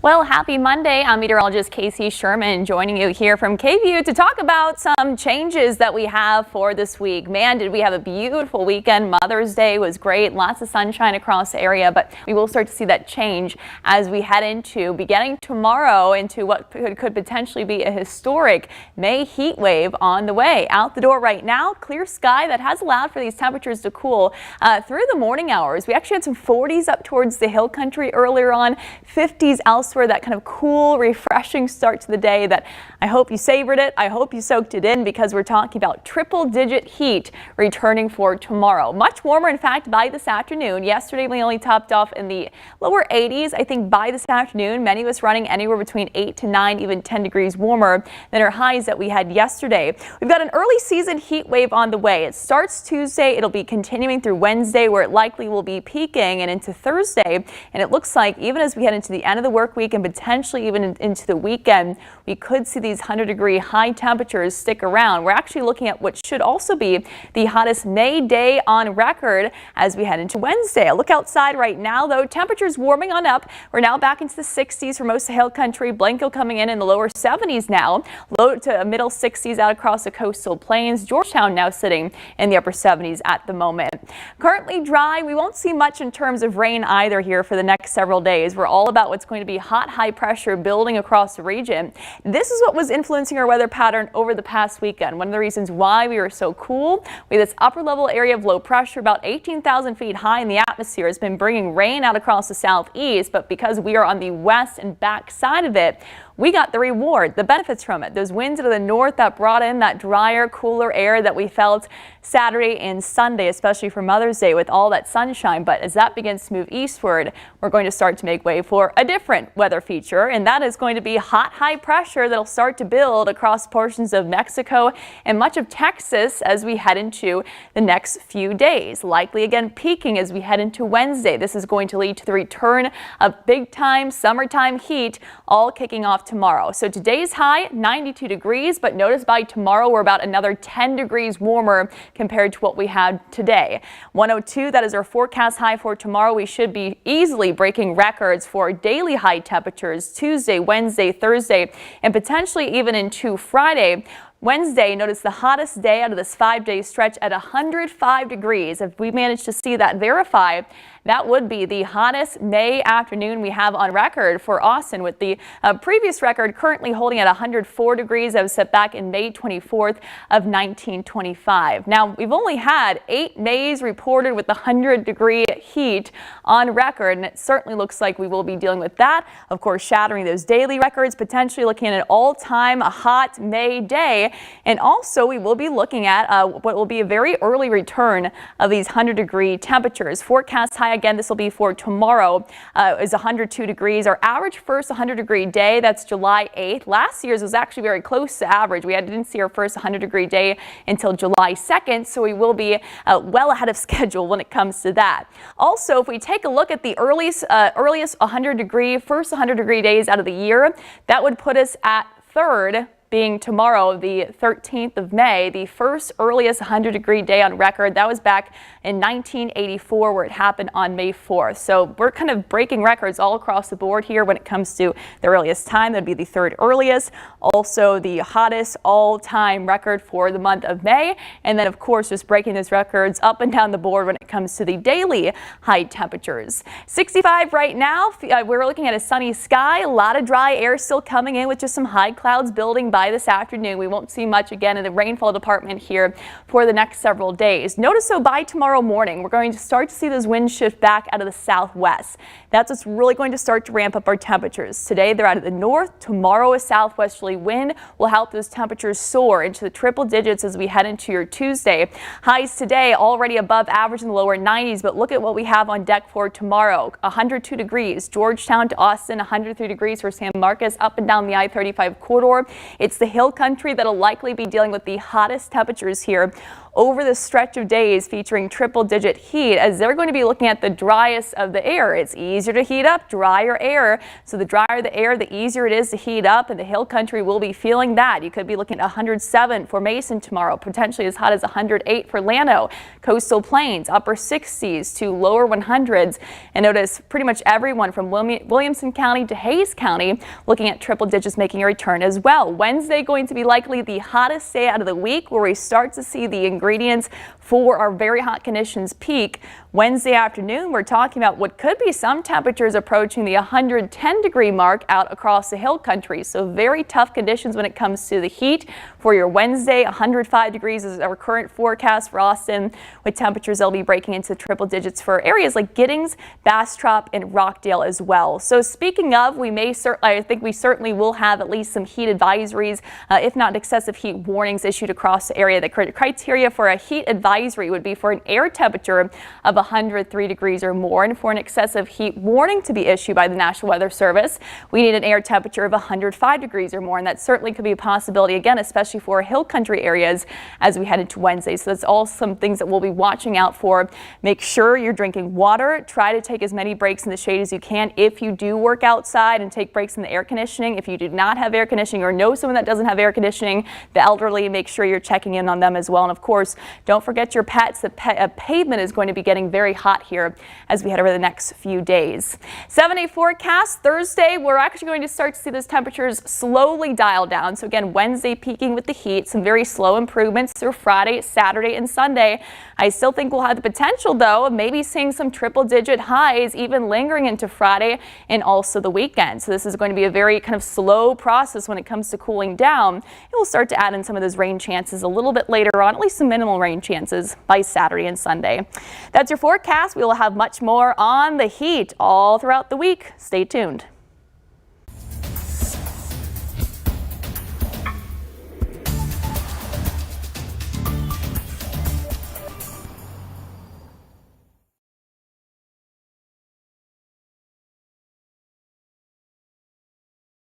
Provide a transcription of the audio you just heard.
Well, happy Monday. I'm meteorologist Casey Sherman joining you here from KVU to talk about some changes that we have for this week. Man, did we have a beautiful weekend. Mother's Day was great. Lots of sunshine across the area, but we will start to see that change as we head into beginning tomorrow into what could potentially be a historic May heat wave on the way. Out the door right now, clear sky that has allowed for these temperatures to cool through the morning hours. We actually had some 40s up towards the hill country earlier on, 50s elsewhere. That kind of cool, refreshing start to the day that I hope you savored it. I hope you soaked it in because we're talking about triple-digit heat returning for tomorrow. Much warmer, in fact, by this afternoon. Yesterday, we only topped off in the lower 80s. I think by this afternoon, many of us running anywhere between 8 to 9, even 10 degrees warmer than our highs that we had yesterday. We've got an early season heat wave on the way. It starts Tuesday. It'll be continuing through Wednesday, where it likely will be peaking, and into Thursday. And it looks like even as we head into the end of the work week and potentially even into the weekend, we could see these 100-degree high temperatures stick around. We're actually looking at what should also be the hottest May day on record as we head into Wednesday. A look outside right now, though, temperatures warming on up. We're now back into the 60s for most of the hill country. Blanco coming in the lower 70s now, low to middle 60s out across the coastal plains. Georgetown now sitting in the upper 70s at the moment. Currently dry. We won't see much in terms of rain either here for the next several days. We're all about what's going to be hot, high pressure building across the region. This is what was influencing our weather pattern over the past weekend. One of the reasons why we were so cool, we have this upper level area of low pressure about 18,000 feet high in the atmosphere. Has been bringing rain out across the southeast, but because we are on the west and back side of it, we got the reward, the benefits from it. Those winds out of the north that brought in that drier, cooler air that we felt Saturday and Sunday, especially for Mother's Day with all that sunshine. But as that begins to move eastward, we're going to start to make way for a different weather feature, and that is going to be hot, high pressure that'll start to build across portions of Mexico and much of Texas as we head into the next few days. Likely again peaking as we head into Wednesday. This is going to lead to the return of big time summertime heat, all kicking off tomorrow. So today's high 92 degrees, but notice by tomorrow we're about another 10 degrees warmer compared to what we had today. 102, that is our forecast high for tomorrow. We should be easily breaking records for daily high temperatures Tuesday, Wednesday, Thursday, and potentially even into Friday. Wednesday, notice the hottest day out of this 5-day stretch at 105 degrees. If we manage to see that verify, that would be the hottest May afternoon we have on record for Austin, with the previous record currently holding at 104 degrees. That was set back in May 24th of 1925. Now, we've only had 8 Mays reported with the 100-degree heat on record, and it certainly looks like we will be dealing with that. Of course, shattering those daily records, potentially looking at an all-time hot May day. And also, we will be looking at what will be a very early return of these 100-degree temperatures. Forecast high again, this will be for tomorrow, is 102 degrees. Our average first 100-degree day, that's July 8th. Last year's was actually very close to average. We didn't see our first 100-degree day until July 2nd, so we will be well ahead of schedule when it comes to that. Also, if we take a look at the earliest 100-degree, first 100-degree days out of the year, that would put us at third, being tomorrow, the 13th of May, the first earliest 100-degree day on record. That was back in 1984, where it happened on May 4th. So we're kind of breaking records all across the board here when it comes to the earliest time. That'd be the third earliest. Also the hottest all-time record for the month of May. And then, of course, just breaking those records up and down the board when it comes to the daily high temperatures. 65 right now. We're looking at a sunny sky. A lot of dry air still coming in with just some high clouds building by this afternoon. We won't see much again in the rainfall department here for the next several days. Notice, so by tomorrow morning, we're going to start to see those winds shift back out of the southwest. That's what's really going to start to ramp up our temperatures. Today, they're out of the north. Tomorrow, a southwesterly wind will help those temperatures soar into the triple digits as we head into your Tuesday. Highs today already above average in the lower 90s, but look at what we have on deck for tomorrow. 102 degrees, Georgetown to Austin, 103 degrees for San Marcos, up and down the I-35 corridor. It's the hill country that'll likely be dealing with the hottest temperatures here over the stretch of days featuring triple-digit heat, as they're going to be looking at the driest of the air. It's easier to heat up drier air, so the drier the air, the easier it is to heat up, and the hill country will be feeling that. You could be looking at 107 for Mason tomorrow, potentially as hot as 108 for Llano. Coastal plains, upper 60s to lower 100s, and notice pretty much everyone from Williamson County to Hayes County looking at triple digits making a return as well. Wednesday going to be likely the hottest day out of the week, where we start to see the ingredients for our very hot conditions peak. Wednesday afternoon, we're talking about what could be some temperatures approaching the 110-degree mark out across the hill country. So very tough conditions when it comes to the heat for your Wednesday. 105 degrees is our current forecast for Austin, with temperatures that'll be breaking into triple digits for areas like Giddings, Bastrop, and Rockdale as well. So speaking of, I think we certainly will have at least some heat advisories, if not excessive heat warnings issued across the area. The criteria for a heat advisory would be for an air temperature of 103 degrees or more, and for an excessive heat warning to be issued by the National Weather Service, we need an air temperature of 105 degrees or more, and that certainly could be a possibility again, especially for hill country areas as we head into Wednesday. So that's all some things that we'll be watching out for. Make sure you're drinking water. Try to take as many breaks in the shade as you can if you do work outside, and take breaks in the air conditioning. If you do not have air conditioning or know someone that doesn't have air conditioning, the elderly, make sure you're checking in on them as well. And of course, don't forget your pets. The pavement is going to be getting very hot here as we head over the next few days. 7-day forecast Thursday, we're actually going to start to see those temperatures slowly dial down. So again, Wednesday peaking with the heat, some very slow improvements through Friday, Saturday, and Sunday. I still think we'll have the potential, though, of maybe seeing some triple-digit highs even lingering into Friday and also the weekend. So this is going to be a very kind of slow process when it comes to cooling down. And we'll start to add in some of those rain chances a little bit later on, at least some minimal rain chances by Saturday and Sunday. That's your forecast. We will have much more on the heat all throughout the week. Stay tuned.